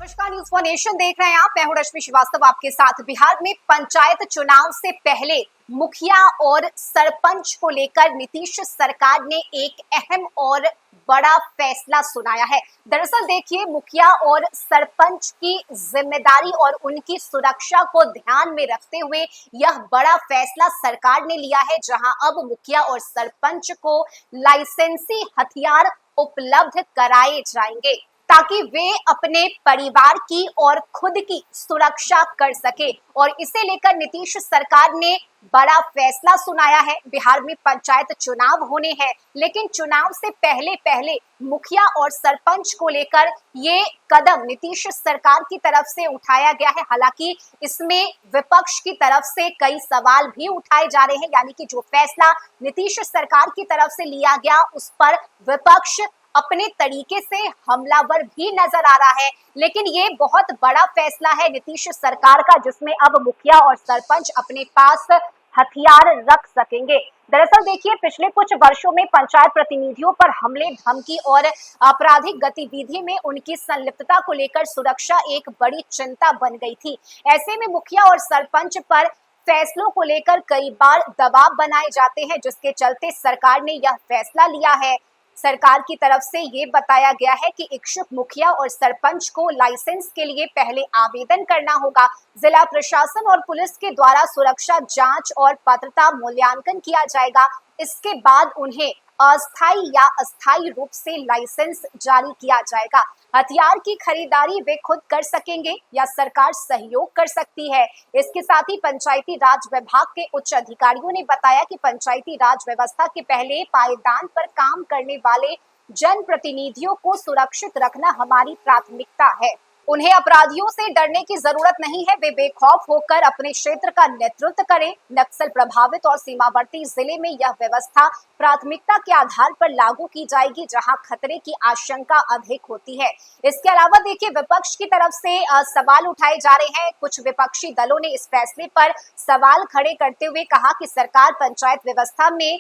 नमस्कार, news for nation देख रहे हैं आप। मैं हूं रश्मि श्रीवास्तव आपके साथ। बिहार में पंचायत चुनाव से पहले मुखिया और सरपंच को लेकर नीतीश सरकार ने एक अहम और बड़ा फैसला सुनाया है। दरअसल देखिए, मुखिया और सरपंच की जिम्मेदारी और उनकी सुरक्षा को ध्यान में रखते हुए यह बड़ा फैसला सरकार ने लिया है, जहां अब मुखिया और सरपंच को लाइसेंसी हथियार उपलब्ध कराए जाएंगे ताकि वे अपने परिवार की और खुद की सुरक्षा कर सके। और इसे लेकर नीतीश सरकार ने बड़ा फैसला सुनाया है। बिहार में पंचायत चुनाव होने हैं, लेकिन चुनाव से पहले पहले मुखिया और सरपंच को लेकर ये कदम नीतीश सरकार की तरफ से उठाया गया है। हालांकि इसमें विपक्ष की तरफ से कई सवाल भी उठाए जा रहे हैं, यानी कि जो फैसला नीतीश सरकार की तरफ से लिया गया उस पर विपक्ष अपने तरीके से हमलावर भी नजर आ रहा है। लेकिन ये बहुत बड़ा फैसला है नीतीश सरकार का, जिसमें अब मुखिया और सरपंच अपने पास हथियार रख सकेंगे। दरअसल देखिए, पिछले कुछ वर्षों में पंचायत प्रतिनिधियों पर हमले, धमकी और आपराधिक गतिविधि में उनकी संलिप्तता को लेकर सुरक्षा एक बड़ी चिंता बन गई थी। ऐसे में मुखिया और सरपंच पर फैसलों को लेकर कई बार दबाव बनाए जाते हैं, जिसके चलते सरकार ने यह फैसला लिया है। सरकार की तरफ से ये बताया गया है कि इच्छुक मुखिया और सरपंच को लाइसेंस के लिए पहले आवेदन करना होगा। जिला प्रशासन और पुलिस के द्वारा सुरक्षा जांच और पात्रता मूल्यांकन किया जाएगा। इसके बाद उन्हें अस्थायी या अस्थायी रूप से लाइसेंस जारी किया जाएगा। हथियार की खरीदारी वे खुद कर सकेंगे या सरकार सहयोग कर सकती है। इसके साथ ही पंचायती राज विभाग के उच्च अधिकारियों ने बताया कि पंचायती राज व्यवस्था के पहले पायदान पर काम करने वाले जनप्रतिनिधियों को सुरक्षित रखना हमारी प्राथमिकता है। उन्हें अपराधियों से डरने की जरूरत नहीं है। वे बेखौफ होकर अपने क्षेत्र का नेतृत्व करें। नक्सल प्रभावित और सीमावर्ती जिले में यह व्यवस्था प्राथमिकता के आधार पर लागू की जाएगी, जहां खतरे की आशंका अधिक होती है। इसके अलावा देखिए, विपक्ष की तरफ से सवाल उठाए जा रहे हैं। कुछ विपक्षी दलों ने इस फैसले पर सवाल खड़े करते हुए कहा कि सरकार पंचायत व्यवस्था में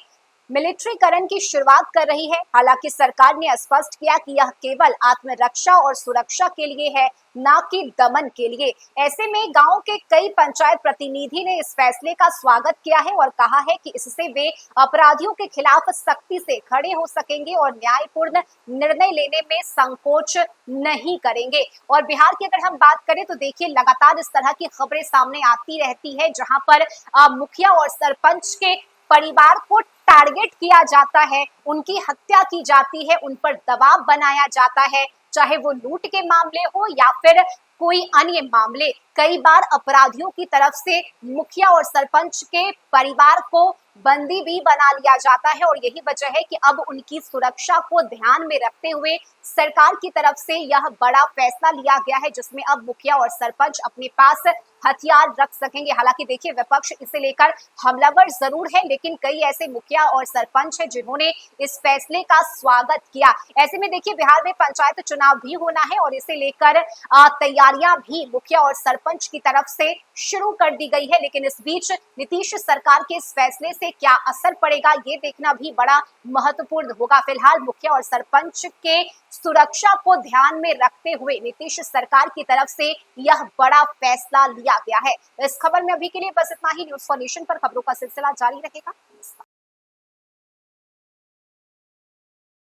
मिलिट्रीकरण की शुरुआत कर रही है। हालांकि सरकार ने स्पष्ट किया कि यह केवल आत्मरक्षा और सुरक्षा के लिए है, न कि दमन के लिए। ऐसे में गांव के कई पंचायत प्रतिनिधि ने इस फैसले का स्वागत किया है और कहा है कि इससे वे अपराधियों के खिलाफ सख्ती से खड़े हो सकेंगे और न्यायपूर्ण निर्णय लेने में संकोच नहीं करेंगे। और बिहार की अगर हम बात करें तो देखिए, लगातार इस तरह की खबरें सामने आती रहती है, जहां पर मुखिया और सरपंच के परिवार को टारगेट किया जाता है, उनकी हत्या की जाती है, उन पर दबाव बनाया जाता है, चाहे वो लूट के मामले हो या फिर कोई अन्य मामले। कई बार अपराधियों की तरफ से मुखिया और सरपंच के परिवार को बंदी भी बना लिया जाता है और यही वजह है कि अब उनकी सुरक्षा को ध्यान में रखते हुए सरकार की तरफ से यह बड़ा फैसला लिया गया है, जिसमें अब मुखिया और सरपंच अपने पास हथियार रख सकेंगे। हालांकि देखिए, विपक्ष इसे लेकर हमलावर जरूर है, लेकिन कई ऐसे मुखिया और सरपंच हैं जिन्होंने इस फैसले का स्वागत किया। ऐसे में देखिए, बिहार में पंचायत चुनाव भी होना है और इसे लेकर तैयारियां भी मुखिया और सरपंच की तरफ से शुरू कर दी गई है। लेकिन इस बीच नीतीश सरकार के इस फैसले से क्या असर पड़ेगा, ये देखना भी बड़ा महत्वपूर्ण होगा। फिलहाल मुखिया और सरपंच के सुरक्षा को ध्यान में रखते हुए नीतीश सरकार की तरफ से यह बड़ा फैसला लिया गया है। इस खबर में अभी के लिए बस इतना ही। न्यूज फॉर नेशन पर खबरों का सिलसिला जारी रहेगा।